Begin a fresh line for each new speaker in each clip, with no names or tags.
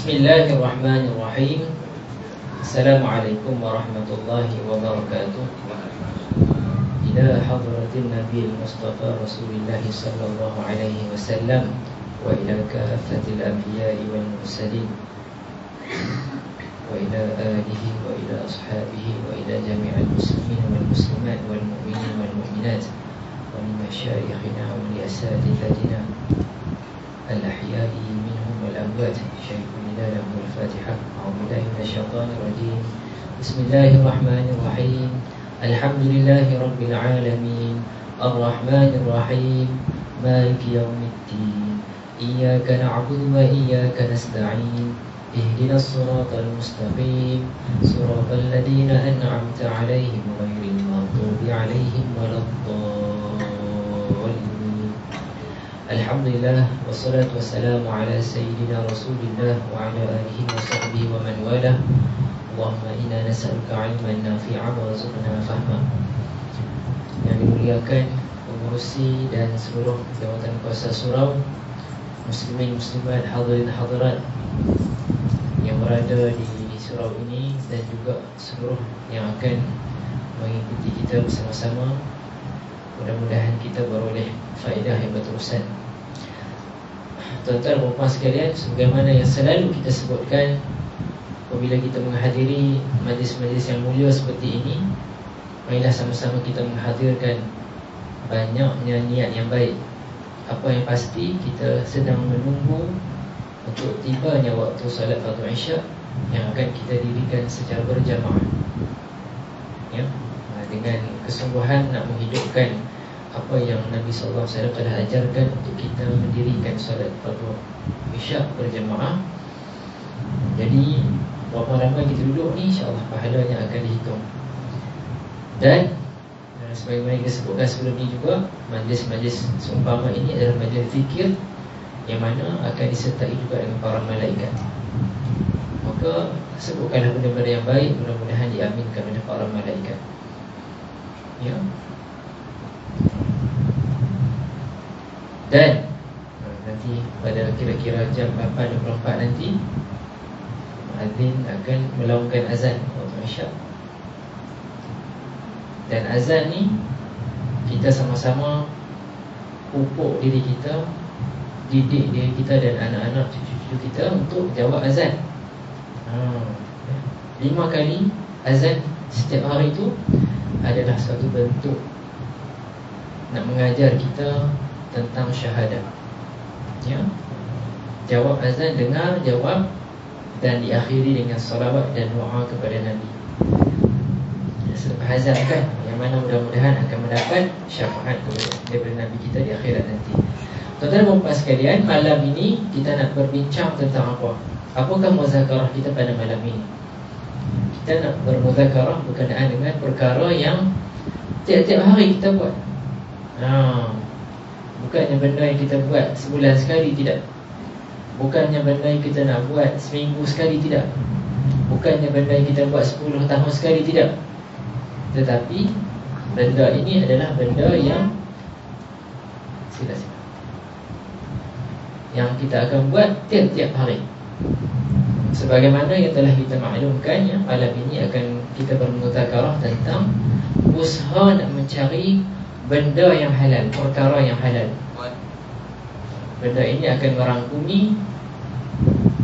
Bismillahirrahmanirrahim. Assalamualaikum warahmatullahi wabarakatuh. Ila hadratin Nabi Mustafa Rasulullah sallallahu alaihi wasallam wa ila kafatil anbiya'i wal mursalin wa ila alihi wa ila ashabihi wa ila jami'al muslimin wal muslimat wal mu'minin wal mu'minat wa li masyayikhina wa li asatidatina al-ahya'i minhum wal amwat. Syaikhuna lahu al-Fatihah. A'udzu billahi minasyaitonir rajim. Bismillahirrahmanirrahim. Alhamdulillahi rabbil alamin. Ar-Rahmanir Rahim. Maliki yaumiddin. Iyyaka na'budu wa iyyaka nasta'in. Ihdinas siratal mustaqim. Siratal ladzina an'amta 'alaihim ghairil maghdubi 'alaihim waladdallin. Alhamdulillah, wassalatu wassalamu ala sayyidina Rasulillah wa ala alihi wa sahbihi wa man walah. Allahumma inna nas'aluka 'ilman nafi'an wa warzuqna fahma. Yang dimuliakan pengurusi dan seluruh jawatan kuasa surau, muslimin muslimat, hadirin hadirat yang berada di surau ini dan juga seluruh yang akan mengikuti kita bersama-sama. Mudah-mudahan kita beroleh faedah yang berterusan. Tuan-tuan dan puan sekalian, sebagaimana yang selalu kita sebutkan apabila kita menghadiri majlis-majlis yang mulia seperti ini, marilah sama-sama kita menghadirkan banyaknya niat yang baik. Apa yang pasti, kita sedang menunggu untuk tibanya waktu salat fardu Isyak yang akan kita dirikan secara berjamaah, ya, dengan kesungguhan nak menghidupkan apa yang Nabi SAW telah ajarkan untuk kita mendirikan solat fardu Isyak berjamaah. Jadi berapa ramai kita duduk ni, insyaAllah pahalanya akan dihitung. Dan sebagaimana kita sebutkan sebelum ni juga, majlis-majlis seumpama ini adalah majlis zikir yang mana akan disertai juga dengan para malaikat. Maka sebutkanlah benda-benda yang baik, mudah-mudahan diaminkan oleh para malaikat, ya. Dan nanti pada kira-kira jam 8.24 nanti, muadzin akan melaungkan azan waktu Isyak. Dan azan ni kita sama-sama pupuk diri kita, didik diri kita dan anak-anak cucu-cucu kita untuk jawab azan. 5 kali azan setiap hari itu adalah satu bentuk nak mengajar kita tentang syahadah, ya. Jawab azan, dengar, jawab, dan diakhiri dengan salawat dan doa kepada Nabi. Selepas azan kan, yang mana mudah-mudahan akan mendapat syafaat daripada Nabi kita di akhirat nanti. Tuan-tuan dan puan sekalian, malam ini kita nak berbincang tentang apa? Apakah muzakarah kita pada malam ini? Kita nak bermuzakarah berkenaan dengan perkara yang tiap-tiap hari kita buat. Bukannya benda yang kita buat sebulan sekali, tidak. Bukannya benda yang kita nak buat seminggu sekali, tidak. Bukannya benda yang kita buat 10 tahun sekali, tidak. Tetapi benda ini adalah benda yang yang kita akan buat tiap-tiap hari. Sebagaimana yang telah kita maklumkan, ya, malam ini akan kita bermuzakarah tentang usaha nak mencari benda yang halal, perkara yang halal. Benda ini akan merangkumi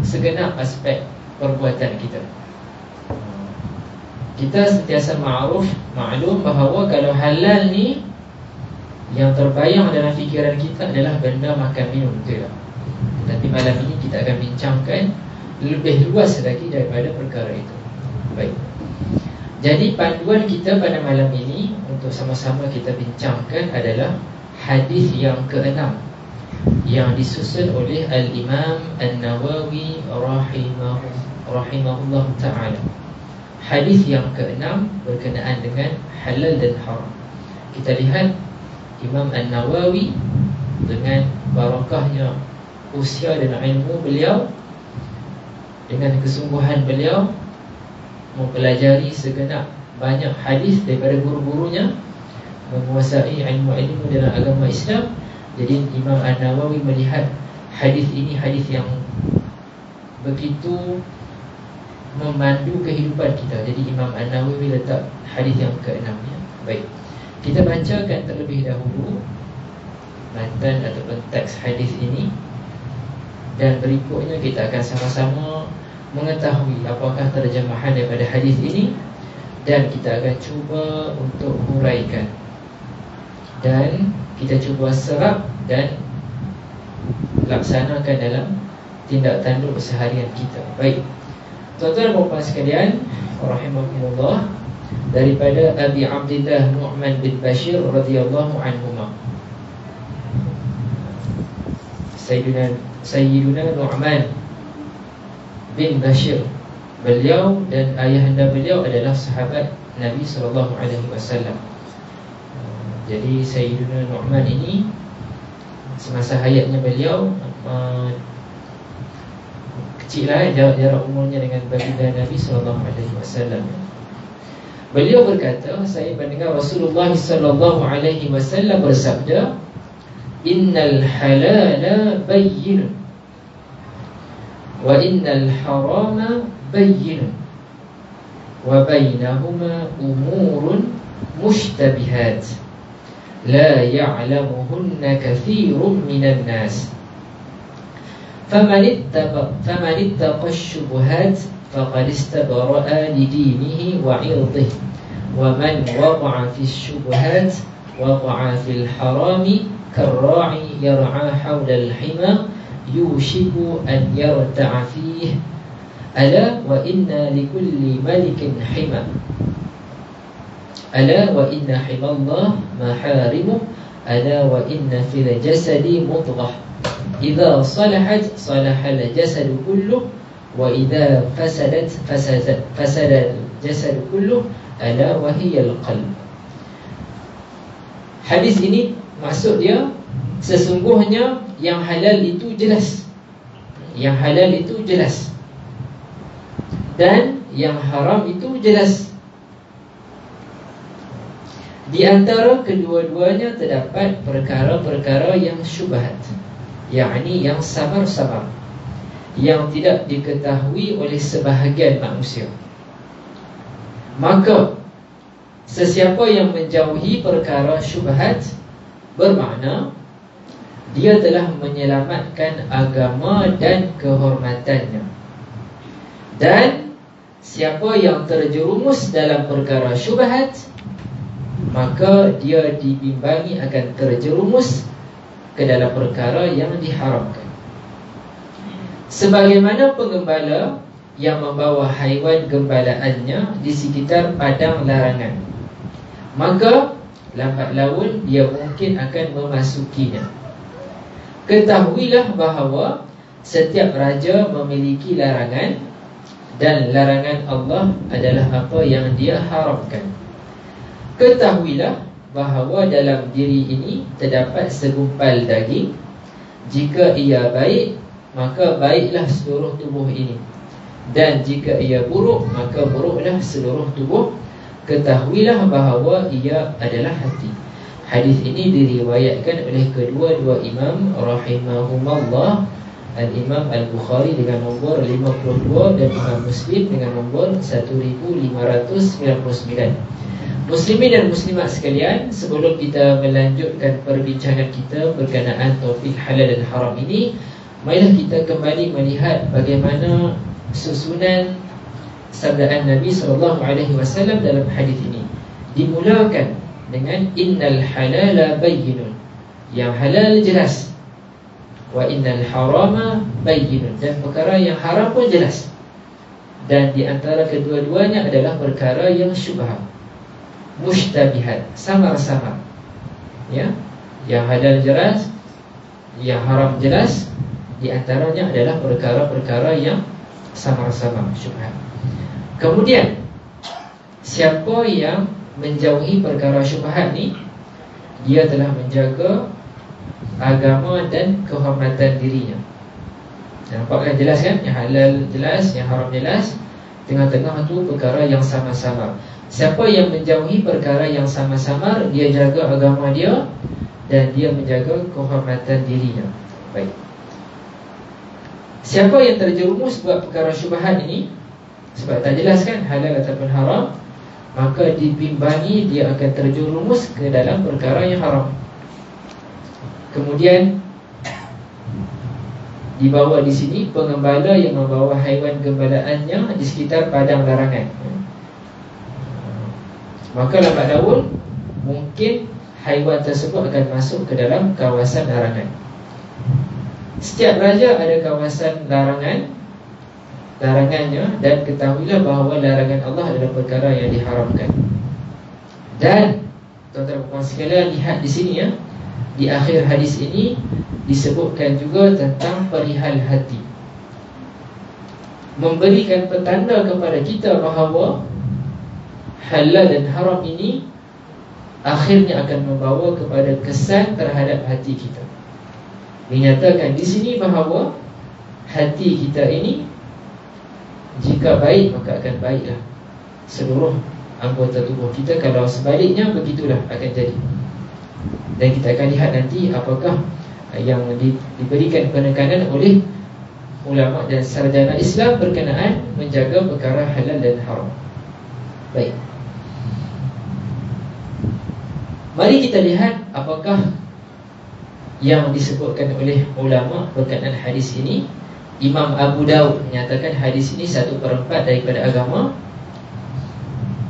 segenap aspek perbuatan kita. Kita sentiasa maklum bahawa kalau halal ni, yang terbayang dalam fikiran kita adalah benda makan minum, betul tak? Tapi malam ini kita akan bincangkan lebih luas lagi daripada perkara itu. Baik. Jadi panduan kita pada malam ini untuk sama-sama kita bincangkan adalah hadis yang ke-6 yang disusun oleh Al-Imam An-Nawawi rahimahullah ta'ala. Hadis yang ke-6 berkenaan dengan halal dan haram. Kita lihat Imam An-Nawawi dengan barakahnya usia dan ilmu beliau, dengan kesungguhan beliau mempelajari segenap banyak hadis daripada guru-gurunya, menguasai ilmu-ilmu dalam agama Islam. Jadi Imam An-Nawawi melihat hadis ini hadis yang begitu memandu kehidupan kita. Jadi Imam An-Nawawi letak hadis yang ke-6 ya. Baik, kita bacakan terlebih dahulu matan ataupun teks hadis ini, dan berikutnya kita akan sama-sama mengetahui apakah terjemahan daripada hadis ini, dan kita akan cuba untuk huraikan, dan kita cuba serap dan laksanakan dalam tindak tanduk seharian kita. Baik, tuan-tuan dan puan sekalian, rahimakumullah, daripada Abi Abdillah Nu'man bin Bashir radhiyallahu anhuma. Sayyiduna Nu'man bin Bashir, beliau dan ayahanda beliau adalah sahabat Nabi SAW. Jadi Sayyiduna Nu'man ini semasa hayatnya beliau kecil lah, jarak umurnya dengan baginda Nabi SAW. Beliau berkata, saya mendengar Rasulullah SAW bersabda, innal halala bayyinun wa innal harama bayyinun wa bainahuma umurun mushtabihat la ya'lamuhunna kathirun minan nas faman ittaqa ash-shubuhat faqad istabra'a li dinihi wa 'irdihi wa man waqa'a fi ash-shubuhat waqa'a fil harami karra'i yar'a hawla al-hima yushiku an yarta'a fihi ala wa inna likulli malikin hima ala wa inna himallah maharimu ala wa inna fil jasadi mudghah idza salahat salahal jasadu kulluh wa idza fasadat fasada jasadu kulluh ala wa hiya al-qalb. Hadis ini maksud dia, sesungguhnya yang halal itu jelas, yang halal itu jelas, dan yang haram itu jelas. Di antara kedua-duanya terdapat perkara-perkara yang syubhat, yakni yang samar-samar, yang tidak diketahui oleh sebahagian manusia. Maka sesiapa yang menjauhi perkara syubhat, bermakna dia telah menyelamatkan agama dan kehormatannya. Dan siapa yang terjerumus dalam perkara syubhat, maka dia dibimbangi akan terjerumus ke dalam perkara yang diharamkan. Sebagaimana penggembala yang membawa haiwan gembalaannya di sekitar padang larangan, maka lambat laun dia mungkin akan memasukinya. Ketahuilah bahawa setiap raja memiliki larangan, dan larangan Allah adalah apa yang dia haramkan. Ketahuilah bahawa dalam diri ini terdapat segumpal daging. Jika ia baik, maka baiklah seluruh tubuh ini, dan jika ia buruk, maka buruklah seluruh tubuh. Ketahuilah bahawa ia adalah hati. Hadis ini diriwayatkan oleh kedua-dua imam rahimahumullah, Al-Imam Al-Bukhari dengan nombor 52 dan Imam Muslim dengan nombor 1599. Muslimin dan muslimat sekalian, sebelum kita melanjutkan perbincangan kita berkenaan topik halal dan haram ini, marilah kita kembali melihat bagaimana susunan sabdaan Nabi SAW dalam hadis ini. Dimulakan dengan innal halala bayyinun, yang halal jelas, wa innal harama bayyinun, dan perkara yang haram pun jelas. Dan di antara kedua-duanya adalah perkara yang syubhat, mushtabihat, samar-samar. Ya, yang halal jelas, yang haram jelas. Di antaranya adalah perkara-perkara yang samar-samar, syubhat. Kemudian, siapa yang menjauhi perkara syubhat ni, dia telah menjaga agama dan kehormatan dirinya. Nampakkan jelas kan? Yang halal jelas, yang haram jelas. Tengah-tengah tu perkara yang samar-samar. Siapa yang menjauhi perkara yang samar-samar, dia jaga agama dia dan dia menjaga kehormatan dirinya. Baik. Siapa yang terjerumus buat perkara syubhat ini, sebab tak jelas kan halal ataupun haram, maka dibimbangi dia akan terjerumus ke dalam perkara yang haram. Kemudian dibawa di sini pengembala yang membawa haiwan gembalaannya di sekitar padang larangan. Maka lambat laun mungkin haiwan tersebut akan masuk ke dalam kawasan larangan. Setiap raja ada kawasan larangannya, dan ketahuilah bahawa larangan Allah adalah perkara yang diharamkan. Dan tuan-tuan dan puan sekalian, lihat di sini ya, di akhir hadis ini disebutkan juga tentang perihal hati, memberikan petanda kepada kita bahawa halal dan haram ini akhirnya akan membawa kepada kesan terhadap hati kita. Dinyatakan di sini bahawa hati kita ini jika baik maka akan baiklah seluruh anggota tubuh kita. Kalau sebaliknya, begitulah akan jadi. Dan kita akan lihat nanti apakah yang diberikan penekanan oleh ulama dan sarjana Islam berkenaan menjaga perkara halal dan haram. Baik, mari kita lihat apakah yang disebutkan oleh ulama berkenaan hadis ini. Imam Abu Daud menyatakan hadis ini 1/4 daripada agama.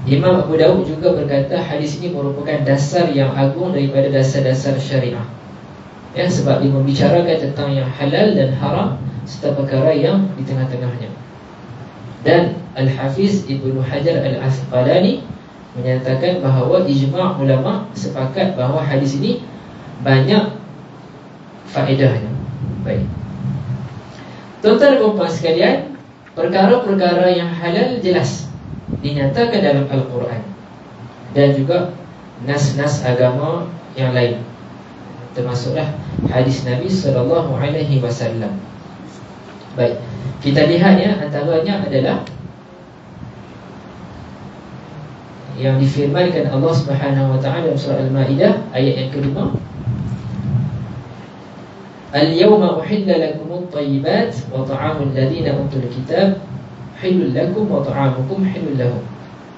Imam Abu Daud juga berkata hadis ini merupakan dasar yang agung daripada dasar-dasar syariah, ya, sebab dia membicarakan tentang yang halal dan haram serta perkara yang di tengah-tengahnya. Dan Al-Hafiz Ibnu Hajar Al-Asqalani menyatakan bahawa ijma' ulama sepakat bahawa hadis ini banyak faedahnya. Baik, tuan-tuan dan puan sekalian, perkara-perkara yang halal jelas dinyatakan dalam Al-Quran dan juga nas-nas agama yang lain, termasuklah hadis Nabi SAW. Baik, kita lihat ya, antaranya adalah yang difirmankan Allah Subhanahu wa taala dalam surah Al-Maidah ayat yang kelima, Al-yawma uhilla lakumut thayyibat wa ta'amul ladina utul kitab hilul lakum wa ta'amukum hilul lahum.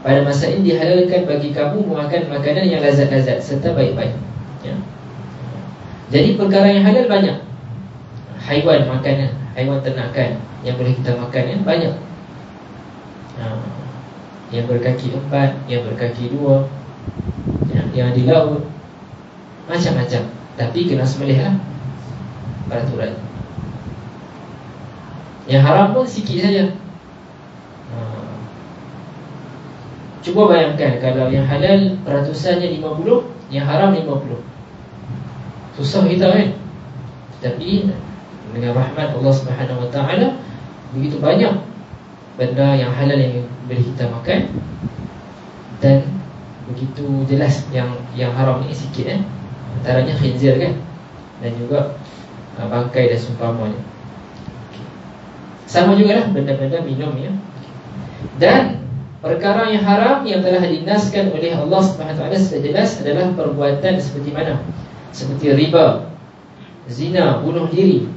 Pada masa ini dihalalkan bagi kamu memakan makanan yang lazat-lazat serta baik-baik, ya. Jadi perkara yang halal banyak. Haiwan makanan, haiwan ternakan yang boleh kita makan, ya, banyak. Yang berkaki 4, yang berkaki 2, ya, yang di laut, macam-macam. Tapi kena sembelih lah, peraturan. Yang haram pun sikit saja. Cuba bayangkan kalau yang halal peratusannya 50, yang haram 50. Susah kita kan? Tapi dengan rahmat Allah Subhanahu wa taala, begitu banyak benda yang halal yang boleh kita makan, dan begitu jelas yang haram ni sikit, antaranya khinzir kan, dan juga bangkai dan seumpamanya. Sama jugalah benda-benda minum, ya. Dan perkara yang haram yang telah dinaskan oleh Allah Subhanahu wa taala secara jelas adalah perbuatan seperti mana? Seperti riba, zina, bunuh diri,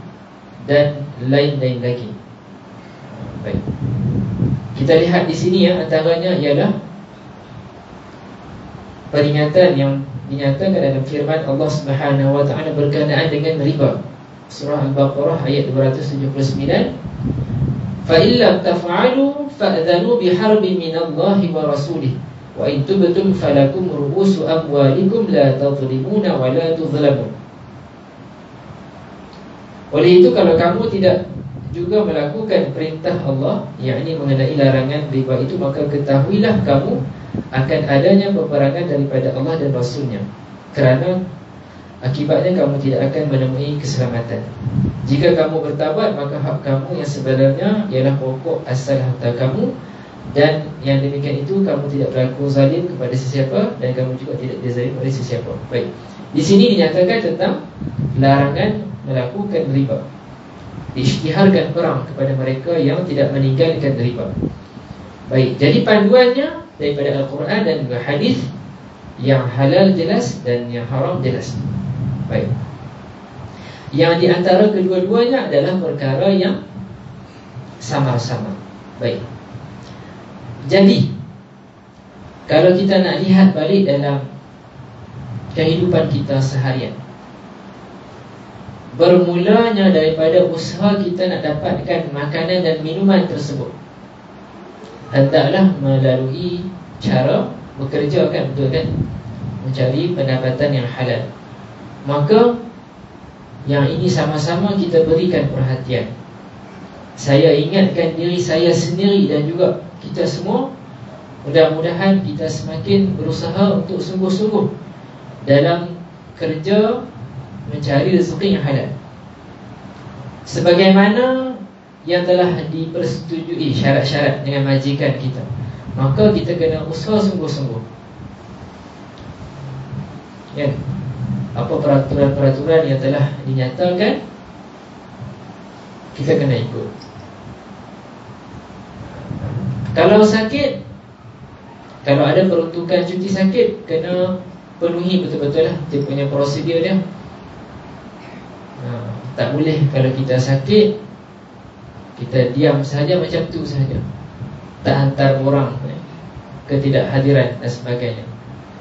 dan lain-lain lagi. Baik, kita lihat di sini, ya, antaranya ialah peringatan yang dinyatakan dalam firman Allah Subhanahu wa taala berkenaan dengan riba. Surah Al-Baqarah ayat 279, fa illam taf'alu fa'dhanu biharbin minallahi wa rasulih wa in tubtum falakum ru'usu amwalikum la tadhlimuna wa la tudhlamun. Oleh itu, kalau kamu tidak juga melakukan perintah Allah, yakni mengenai larangan riba itu, maka ketahuilah kamu akan adanya peperangan daripada Allah dan Rasulnya, kerana akibatnya kamu tidak akan menemui keselamatan. Jika kamu bertaubat, maka hak kamu yang sebenarnya ialah pokok asal harta kamu, dan yang demikian itu kamu tidak berlaku zalim kepada sesiapa, dan kamu juga tidak dizalim oleh sesiapa. Baik, di sini dinyatakan tentang larangan melakukan riba. Diisytiharkan perang kepada mereka yang tidak meninggalkan riba. Baik, jadi panduannya daripada Al-Quran dan juga hadis, yang halal jelas dan yang haram jelas. Baik, yang di antara kedua-duanya adalah perkara yang samar-samar. Baik. Jadi kalau kita nak lihat balik dalam kehidupan kita seharian, bermulanya daripada usaha kita nak dapatkan makanan dan minuman tersebut, hendaklah melalui cara bekerja, kan, betul kan, mencari pendapatan yang halal. Maka yang ini sama-sama kita berikan perhatian. Saya ingatkan diri saya sendiri dan juga kita semua, mudah-mudahan kita semakin berusaha untuk sungguh-sungguh dalam kerja mencari rezeki yang halal, sebagaimana yang telah dipersetujui syarat-syarat dengan majikan kita. Maka kita kena usaha sungguh-sungguh, ya. Apa peraturan-peraturan yang telah dinyatakan, kita kena ikut. Kalau sakit, kalau ada peruntukan cuti sakit, kena penuhi betul-betul lah dia punya prosedur dia. Tak boleh kalau kita sakit kita diam sahaja macam tu sahaja, tak hantar orang, ketidakhadiran dan sebagainya,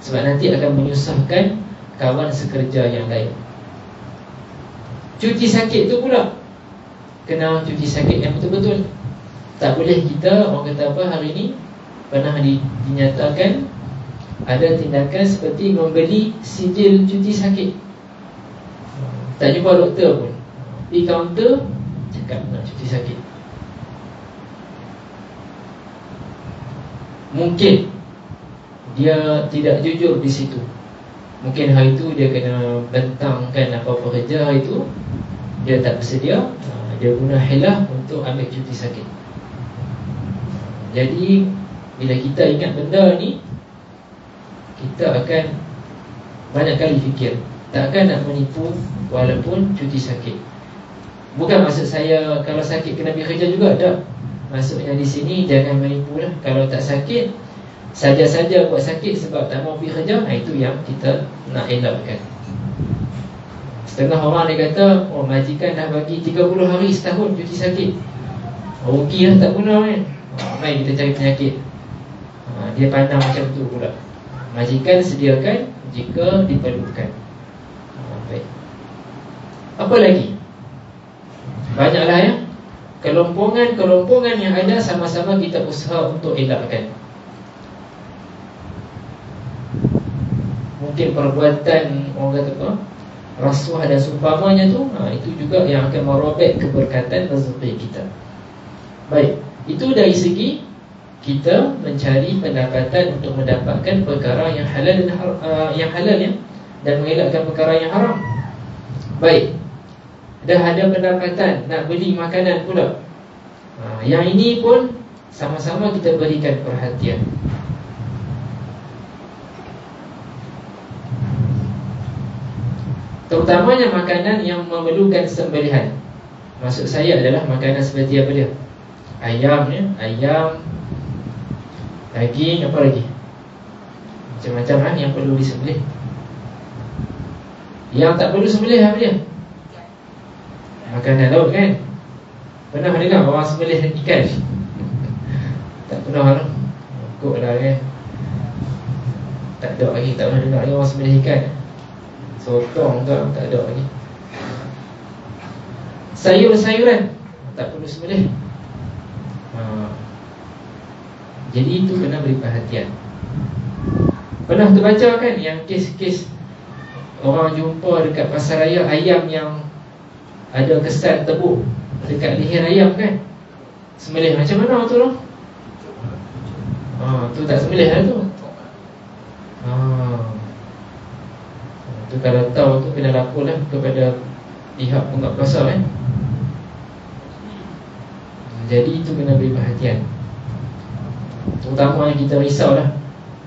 sebab nanti akan menyusahkan kawan sekerja yang lain. Cuti sakit tu pula kena cuti sakit yang betul-betul. Tak boleh kita, orang kata apa, hari ni pernah dinyatakan ada tindakan seperti membeli sijil cuti sakit. Tak jumpa doktor pun, pergi kaunter cakap nak cuti sakit. Mungkin dia tidak jujur di situ. Mungkin hari itu dia kena bentangkan apa-apa kerja hari itu, dia tak bersedia, dia guna hilah untuk ambil cuti sakit. Jadi bila kita ingat benda ni, kita akan banyak kali fikir, takkan nak menipu walaupun cuti sakit. Bukan maksud saya kalau sakit kena pergi kerja juga, tak. Maksudnya di sini jangan menipu lah. Kalau tak sakit, saja-saja buat sakit sebab tak mau pergi kerja, itu yang kita nak elakkan. Setengah orang dia kata, oh majikan dah bagi 30 hari setahun cuti sakit, rugi lah tak guna kan. Mai kita cari penyakit. Dia pandang macam tu pula. Majikan sediakan jika diperlukan. Baik. Apa lagi? Banyaklah ya. Kelompongan-kelompongan yang ada sama-sama kita usaha untuk elakkan. Mungkin perbuatan orang kata apa, rasuah dan seumpamanya tu, itu juga yang akan merobek keberkatan rezeki kita. Baik, itu dari segi kita mencari pendapatan untuk mendapatkan perkara yang halal dan dan mengelakkan perkara yang haram. Baik, dah ada pendapatan nak beli makanan pula. Yang ini pun sama-sama kita berikan perhatian. Terutamanya makanan yang memerlukan sembelihan. Maksud saya adalah makanan seperti apa dia? Ayam, ya, ayam, daging, apa lagi? Macam-macam lah yang perlu disembelih. Yang tak perlu sembelih apa dia? Makanan laut kan? Pernah dengar orang sembelih ikan? Tak pernah lah. Kok lah kan? Tak ada lagi, tak pernah dengar lagi orang sembelih ikan. Sotong tu tak ada lagi. Sayur-sayuran tak perlu sembelih. Jadi itu kena beri perhatian. Pernah terbaca kan yang kes-kes orang jumpa dekat pasar raya ayam yang ada kesan tebu dekat leher ayam kan? Sembelih macam mana tu lah? Tu tak sembelih lah tu. Tu kalau tahu tu kena lapor lah kepada pihak penguat pasar kan? Jadi itu kena beri perhatian. Terutama yang kita risau lah,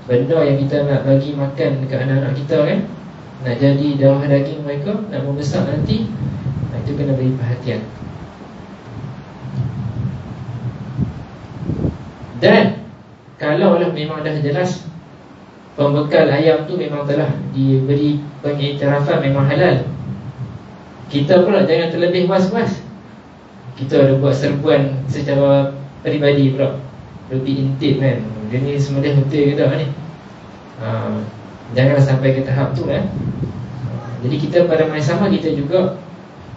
benda yang kita nak bagi makan dekat anak-anak kita kan, nak jadi darah daging mereka, nak membesar nanti, itu kena beri perhatian. Dan kalau lah memang dah jelas pembekal ayam tu memang telah diberi pengiktirafan memang halal, kita pula jangan terlebih was-was. kita ada buat serbuan secara peribadi pula, lebih intim kan. Dia ni sembelih betul ke tak ni? Janganlah sampai ke tahap tu kan. Jadi kita pada masa sama kita juga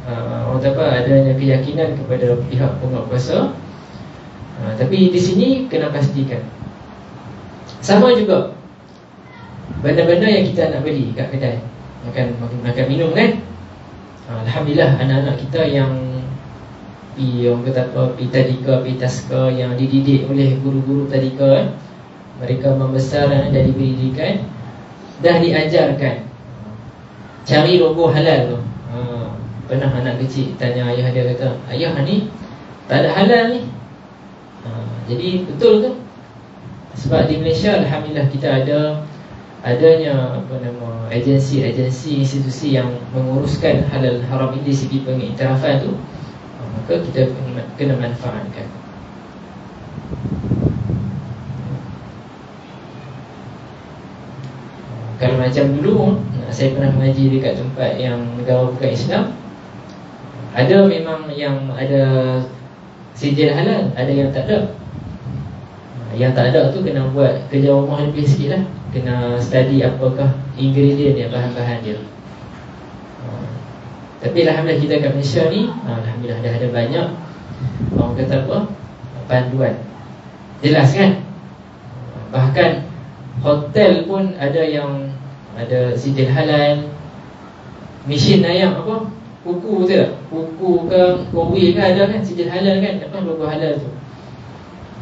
orang kata adanya keyakinan kepada pihak penguasa. Tapi di sini kena pastikan. Sama juga benda-benda yang kita nak beli kat kedai, makan minum kan. Alhamdulillah anak-anak kita yang orang kata pi tadika, pi taska, yang dididik oleh guru-guru tadika kan, mereka membesar dan diberi didikan, dah diajarkan cari logo halal tu. Pernah anak kecil tanya ayah dia, kata, ayah ni tak ada halal ni. Jadi betul tu. Sebab di Malaysia alhamdulillah kita adanya agensi-agensi, institusi yang menguruskan halal haram ini, segi pengiktirafan tu. Maka kita kena manfaatkan. Kalau macam dulu saya pernah mengaji dekat tempat yang negara bukan Islam, ada memang yang ada sijil halal, ada yang tak ada. Yang tak ada tu kena buat kerja rumah lebih sikit lah. Kena study apakah ingredient dia, bahan-bahan dia. Tapi alhamdulillah kita kat Malaysia ni, alhamdulillah dah ada banyak orang kata apa, panduan jelas kan. Bahkan hotel pun ada yang ada sijil halal. Mesin ayam apa, kuku tu tak, kuku ke kowi ke ada kan, sijil halal kan, apa logo halal tu.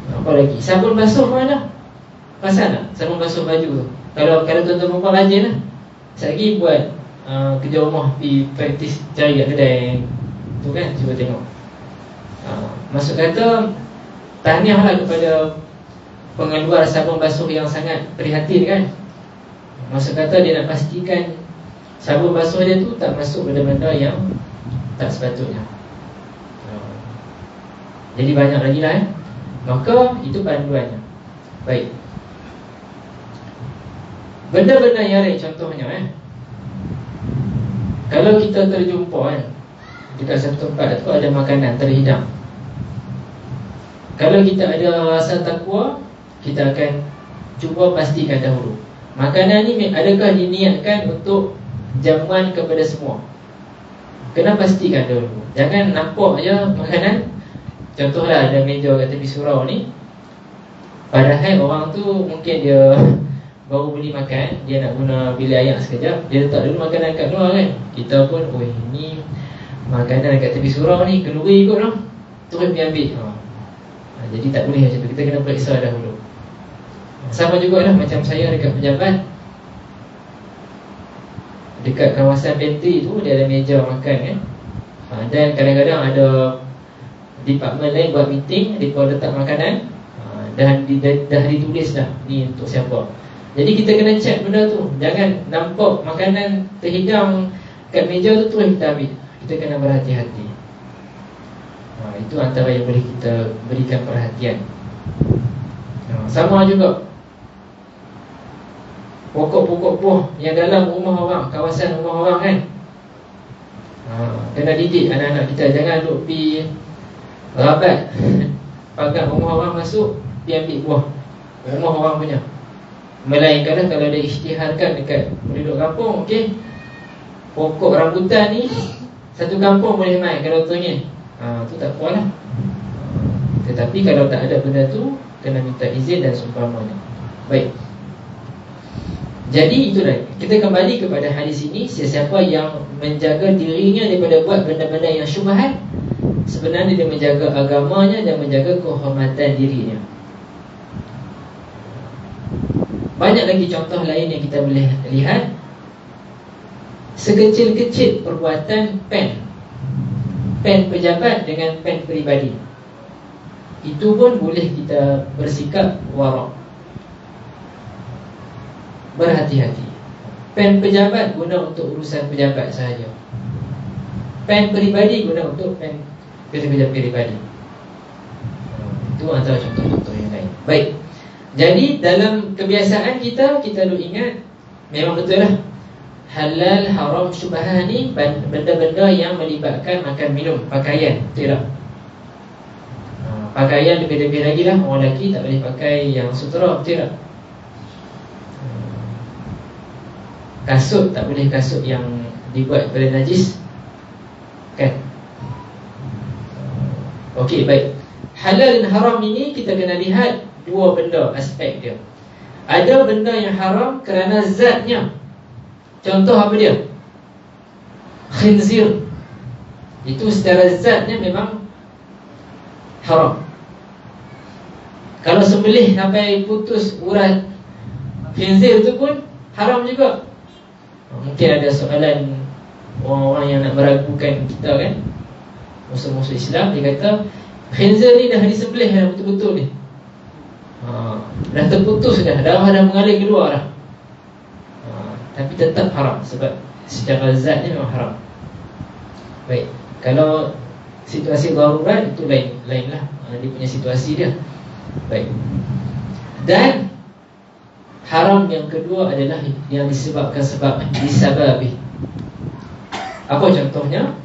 Apa lagi, sabun basuh mana? Pasal tak sabun basuh baju tu? Kalau tuan-tuan perempuan rajin lah, sekali buat kerja rumah, pergi praktis cari kat kedai tu kan, cuba tengok. Maksud kata tahniah lah kepada pengeluar sabun basuh yang sangat prihatin kan. Maksud kata dia nak pastikan sabun basuh dia tu tak masuk benda-benda yang tak sepatutnya. Jadi banyak lagi lah Maka itu panduannya. Baik. Benda-benda yang lain contohnya kalau kita terjumpa dekat satu tempat tu ada makanan terhidang, kalau kita ada rasa takwa, kita akan cuba pastikan dahulu makanan ni adakah diniatkan untuk jamuan kepada semua. Kena pastikan dahulu. Jangan nampak je makanan. Contohlah ada meja kat tepi surau ni, padahal orang tu mungkin dia baru beli makan, dia nak guna bilik air sekejap, dia letak dulu makanan kat luar kan. Kita pun, oh ni makanan kat tepi surau ni, kenduri ikut lah, terus pergi ambil. Jadi tak boleh macam tu, kita kena periksa dahulu. Sama jugalah macam saya dekat pejabat, dekat kawasan pantry tu dia ada meja makan kan. Dan kadang-kadang ada department lain buat meeting, mereka letak makanan dan dah ditulis dah ni untuk siapa. Jadi kita kena check benda tu. Jangan nampak makanan terhidang kat meja tu terus kita ambil. Kita kena berhati-hati. Itu antara yang boleh kita berikan perhatian. Sama juga pokok-pokok buah yang dalam rumah orang, kawasan rumah orang kan. Kena didik anak-anak kita, jangan duk pergi rabat pagar rumah orang masuk, dia ambil buah rumah orang punya. Melainkan kalau dia isytiharkan dekat penduduk kampung, okey, pokok rambutan ni satu kampung boleh main kalau tuanya. Tu tak apalah. Tetapi kalau tak ada benda tu, kena minta izin dan seumpamanya. Baik. Jadi itulah, kita kembali kepada hadis ini. Sesiapa yang menjaga dirinya daripada buat benda-benda yang syubhat, sebenarnya dia menjaga agamanya dan menjaga kehormatan dirinya. Banyak lagi contoh lain yang kita boleh lihat. Sekecil-kecil perbuatan pen pejabat dengan pen peribadi, itu pun boleh kita bersikap warak, berhati-hati. Pen pejabat guna untuk urusan pejabat sahaja, pen peribadi guna untuk pen kerja peribadi. Itu antara contoh-contoh yang lain. Baik. Jadi dalam kebiasaan kita duk ingat, memang betul lah, halal, haram, syubhah ni benda-benda yang melibatkan makan minum, pakaian, betul tak? Pakaian lebih-lebih lagi lah, orang lelaki tak boleh pakai yang sutera, betul tak? Kasut tak boleh kasut yang dibuat daripada najis, kan? Okey, baik. Halal dan haram ini kita kena lihat dua benda aspek dia. Ada benda yang haram kerana zatnya. Contoh apa dia? Khinzir. Itu secara zatnya memang haram. Kalau sembelih sampai putus urat khinzir itu pun haram juga. Mungkin ada soalan orang-orang yang nak meragukan kita, kan, musuh-musuh Islam. Dia kata khinzir ni dah disembelih dah betul-betul ni, dah terputus dah, darah dah mengalir keluar dah, tapi tetap haram sebab secara zatnya memang haram. Baik, kalau situasi darurat itu lain lah, dia punya situasi dia. Baik. Dan haram yang kedua adalah yang disebabkan disababih. Apa contohnya?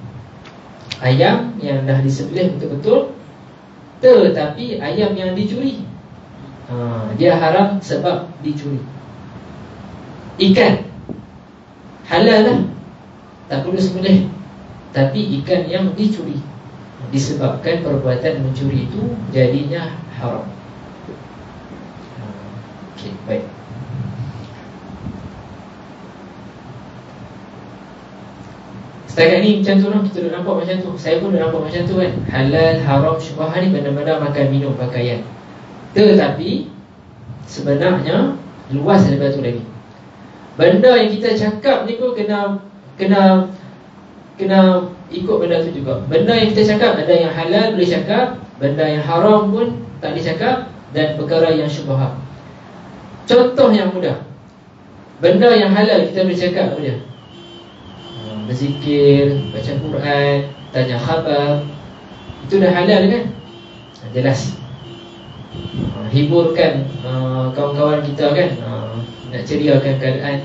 Ayam yang dah disembelih betul-betul, tetapi ayam yang dicuri, dia haram sebab dicuri. Ikan halal lah, tak perlu sembelih, tapi ikan yang dicuri disebabkan perbuatan mencuri itu jadinya haram. Okey, baik. Setakat ni macam tu lah, kita dah nampak macam tu. Saya pun dah nampak macam tu, kan. Halal, haram, syubhah ni benda-benda makan, minum, pakaian. Tetapi sebenarnya luas daripada tu lagi. Benda yang kita cakap ni pun kena ikut benda tu juga. Benda yang kita cakap, ada yang halal boleh cakap, benda yang haram pun tak boleh cakap, dan perkara yang syubhah. Contoh yang mudah, benda yang halal kita boleh cakap apa dia? Berzikir, baca Quran, tanya khabar, itu dah halal, kan? Jelas. Hiburkan kawan-kawan kita, kan, nak ceriakan keadaan.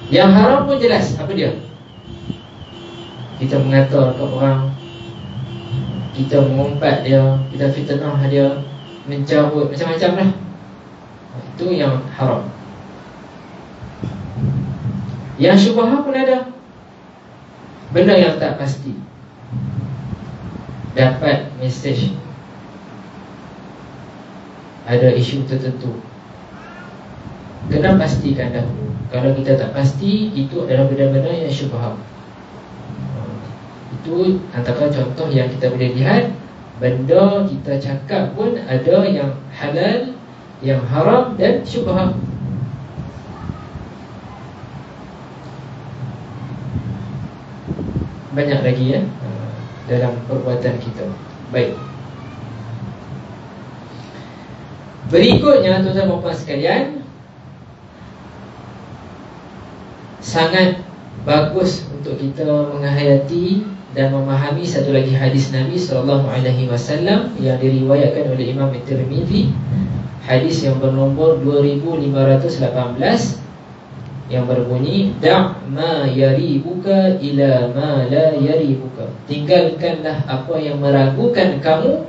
Yang haram pun jelas, apa dia? Kita mengata kat orang, kita mengumpat dia, kita fitnah dia, mencabut, macam-macam lah. Itu yang haram. Yang syubhah pun ada, benda yang tak pasti. Dapat mesej ada isu tertentu, kena pastikan dahulu. Kalau kita tak pasti, itu adalah benda-benda yang syubhah. Itu antara contoh yang kita boleh lihat. Benda kita cakap pun ada yang halal, yang haram dan syubhah. Banyak lagi, ya, dalam perbuatan kita. Baik. Berikutnya, tuan-tuan dan puan sekalian, sangat bagus untuk kita menghayati dan memahami satu lagi hadis Nabi SAW yang diriwayatkan oleh Imam At-Tirmidzi, hadis yang bernombor 2518, yang berbunyi, Da' ma yaribuka ila ma la yaribuka. Tinggalkanlah apa yang meragukan kamu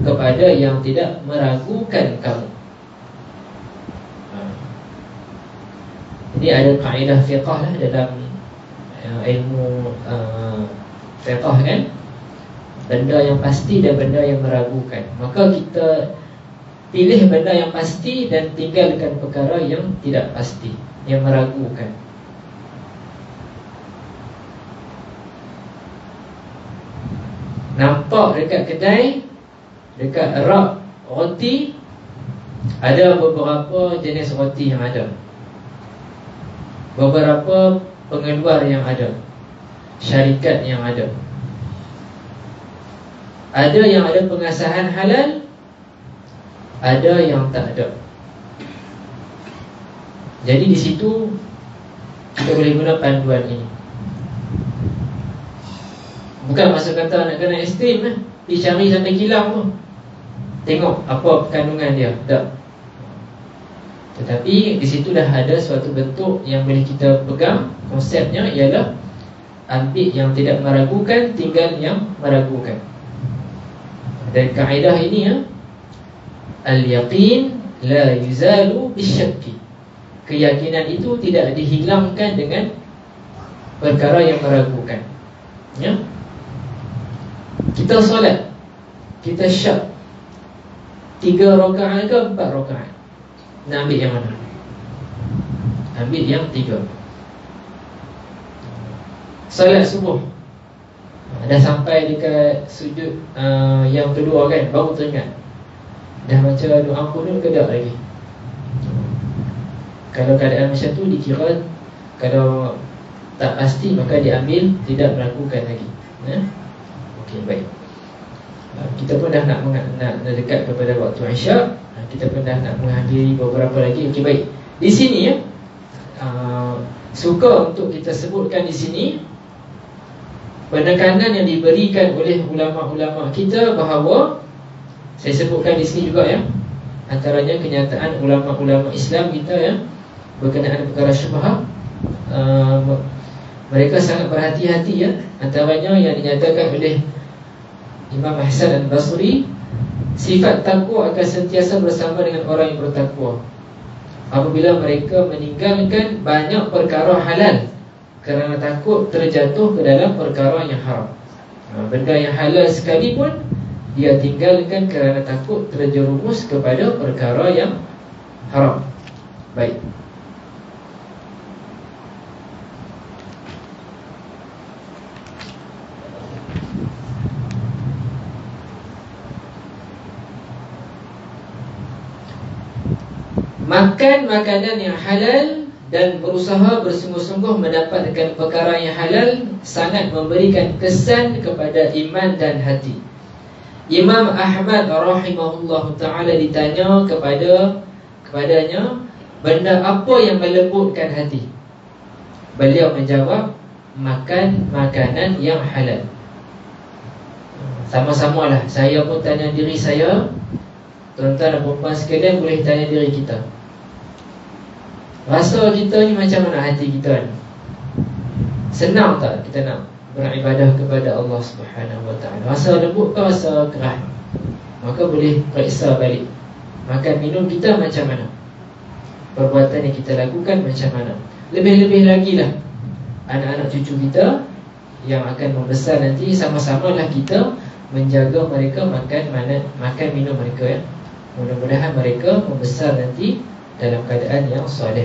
kepada yang tidak meragukan kamu. Jadi ada kaedah fiqah lah dalam ilmu fiqah, kan, benda yang pasti dan benda yang meragukan. Maka kita pilih benda yang pasti dan tinggalkan perkara yang tidak pasti, yang meragukan. Nampak dekat kedai, dekat rak roti, ada beberapa jenis roti yang ada, beberapa pengeluar yang ada, syarikat yang ada. Ada yang ada pengasahan halal, ada yang tak ada. Jadi di situ kita boleh guna panduan ini. Bukan maksud kata nak kena ekstrim lah, pergi cari sampai kilang tu, tengok apa kandungan dia, tak. Tetapi di situ dah ada suatu bentuk yang boleh kita pegang. Konsepnya ialah ambil yang tidak meragukan, tinggal yang meragukan. Dan kaedah ini ya, al-yaqin la yuzalu bisyakki. Keyakinan itu tidak dihilangkan dengan perkara yang meragukan. Ya. Kita solat, kita syak 3 rakaat ke 4 rakaat, nak ambil yang mana? Ambil yang 3. Solat subuh, dah sampai dekat sujud yang kedua kan, baru teringat dah baca doa kunut ke tak lagi. Kalau keadaan macam tu dikira, kalau tak pasti maka diambil tidak melakukan lagi. Ya? Okey, baik. Kita pun dah nak dekat kepada waktu Isyak. Kita pun dah nak menghadiri beberapa lagi. Okey, baik. Di sini ya, suka untuk kita sebutkan di sini penekanan yang diberikan oleh ulama-ulama kita bahawa, saya sebutkan di sini juga ya, antaranya kenyataan ulama-ulama Islam kita ya, berkenaan perkara syubhat, mereka sangat berhati-hati ya. Antaranya yang dinyatakan oleh Imam Hasan al-Basri, sifat takwa akan sentiasa bersama dengan orang yang bertakwa apabila mereka meninggalkan banyak perkara halal kerana takut terjatuh ke dalam perkara yang haram. Benda yang halal sekalipun dia tinggalkan kerana takut terjerumus kepada perkara yang haram. Baik. Makan makanan yang halal dan berusaha bersungguh-sungguh mendapatkan perkara yang halal sangat memberikan kesan kepada iman dan hati. Imam Ahmad rahimahullahu ta'ala ditanya kepadanya benda apa yang melembutkan hati. Beliau menjawab, makan makanan yang halal. Sama-samalah, saya pun tanya diri saya, tuan-tuan dan puan-puan sekalian boleh tanya diri kita, rasa kita ni macam mana hati kita ni? Senang tak kita nak beribadah kepada Allah Subhanahu Wa Taala? Rasa lembut ke rasa keras? Maka boleh periksa balik. Makan minum kita macam mana? Perbuatan yang kita lakukan macam mana? Lebih-lebih lagi lah anak-anak cucu kita yang akan membesar nanti, sama-samalah kita menjaga mereka makan minum mereka ya. Mudah-mudahan mereka membesar nanti dalam keadaan yang soleh.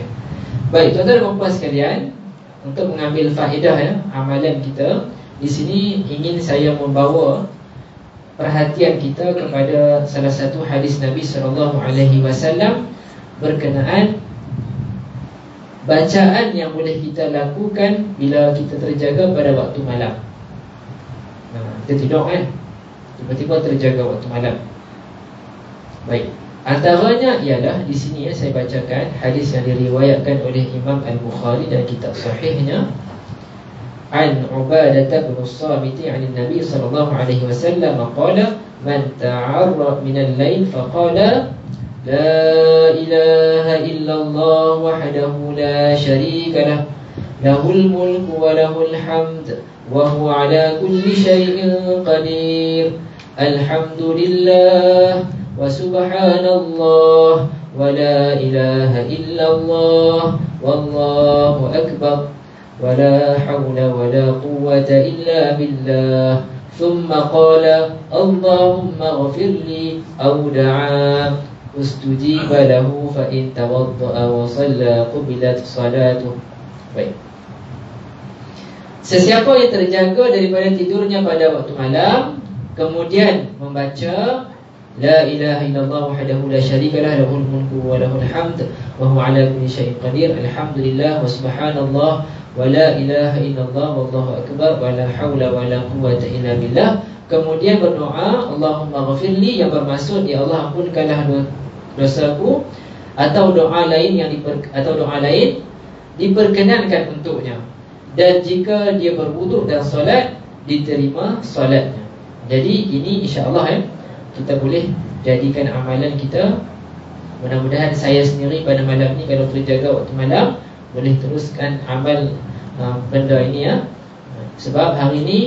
Baik, tuan-tuan dan puan-puan sekalian, untuk mengambil faedah ya, amalan kita di sini ingin saya membawa perhatian kita kepada salah satu hadis Nabi SAW berkenaan bacaan yang boleh kita lakukan bila kita terjaga pada waktu malam. Kita tidur kan, tiba-tiba terjaga waktu malam. Baik, antaranya ialah di sini ya, saya bacakan hadis yang diriwayatkan oleh Imam Al-Bukhari dalam kitab sahihnya, an Ubadah bin As-Samit an Nabi sallallahu alaihi wasallam qala man ta'arra min al-lail faqala la ilaha illallah wahdahu la syarika lah lahul mulku wa lahul hamd wa huwa ala kulli syai'in qadir alhamdulillah wa subhanallah wa la ilaha illallah wallahu akbar wa la hawla wa la quwwata illa billah thumma qala Allahumma ghafirli aw da'a ustujiba lahu fa in tawadda'a wa shalla qubilat salatuh. Baik, sesiapa yang terjaga daripada tidurnya pada waktu malam kemudian membaca la ilaha illallah wahdahu la syarikalah lahul mulku wa lahul hamd wa huwa ala kulli syai'in qadir alhamdulillah wa subhanallah wa la ilaha illallah wallahu akbar wa la haula wa la quwwata illa billah. Kemudian berdoa Allahumma ghafirli, yang bermaksud ya Allah ampunkanlah dosaku, atau doa lain diperkenankan untuknya, dan jika dia berwuduk dan solat diterima solatnya. Jadi ini insya-Allah ya, kita boleh jadikan amalan kita. Mudah-mudahan saya sendiri pada malam ni kalau terjaga waktu malam boleh teruskan amal benda ini ya. Sebab hari ini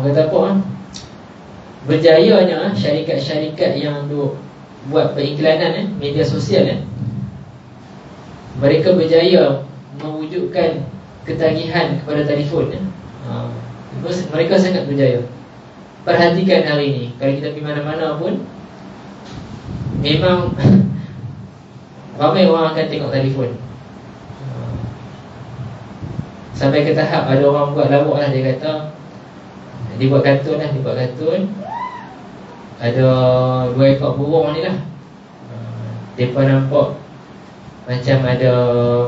Orang kata apa berjayanya syarikat-syarikat yang duk buat periklanan media sosial mereka berjaya mewujudkan ketagihan kepada telefon mereka sangat berjaya. Perhatikan hari ini, kalau kita pergi mana-mana pun memang ramai orang akan tengok telefon. Sampai ke tahap ada orang buat lawak lah, dia kata dia buat kartun ada 2 ekor burung ni lah. Mereka nampak macam ada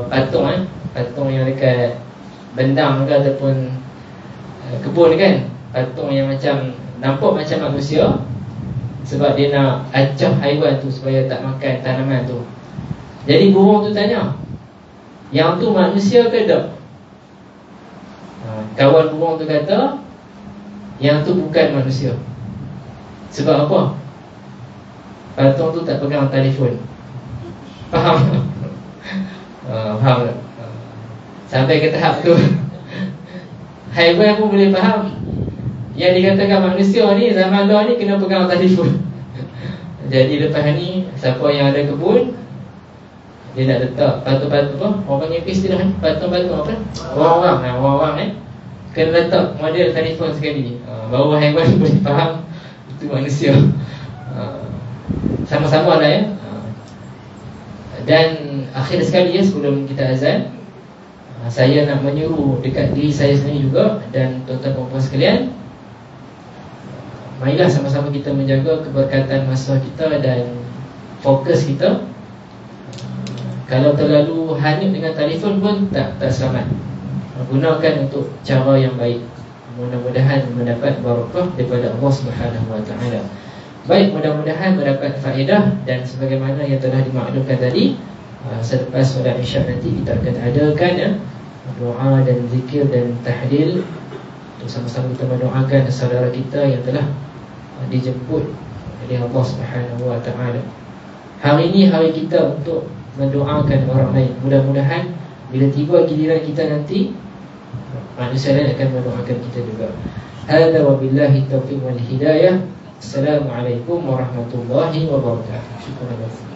patung yang dekat bendang ke ataupun kebun kan. Patung yang macam nampak macam manusia, sebab dia nak acah haiwan tu supaya tak makan tanaman tu. Jadi burung tu tanya, yang tu manusia ke tak? Kawan burung tu kata, yang tu bukan manusia. Sebab apa? Patung tu tak pegang telefon. Faham? Faham tak? Sampai ke tahap tu haiwan pun boleh faham. Yang dikatakan manusia ni, zaman dah ni kena pegang telefon. Jadi lepas ni, siapa yang ada kebun, dia nak letak patung-patung apa? Orang panggil apa istilah ni? Patung-patung apa? Orang-orang kena letak model telefon sekali. Baru haiwan boleh faham itu manusia. Sama-sama lah Dan akhir sekali sebelum kita azan, saya nak menyuruh dekat diri saya sendiri juga dan tuan-tuan dan puan sekalian, marilah sama-sama kita menjaga keberkatan masa kita dan fokus kita. Kalau terlalu hanyut dengan telefon pun tak selamat. Gunakan untuk cara yang baik. Mudah-mudahan mendapat barakah daripada Allah Subhanahu Wa Taala. Baik, mudah-mudahan mendapat faedah. Dan sebagaimana yang telah dimaklumkan tadi, selepas solat Isyak nanti kita akan adakan doa dan zikir dan tahlil untuk sama-sama kita mendoakan saudara kita yang telah dijemput oleh Allah Subhanahu Wa Taala. Hari ini hari kita untuk mendoakan orang lain. Mudah-mudahan bila tiba giliran kita nanti, manusia lain akan mendoakan kita juga. Hadza wabillahi taufiq wal hidayah. Assalamualaikum warahmatullahi wabarakatuh. Syukran.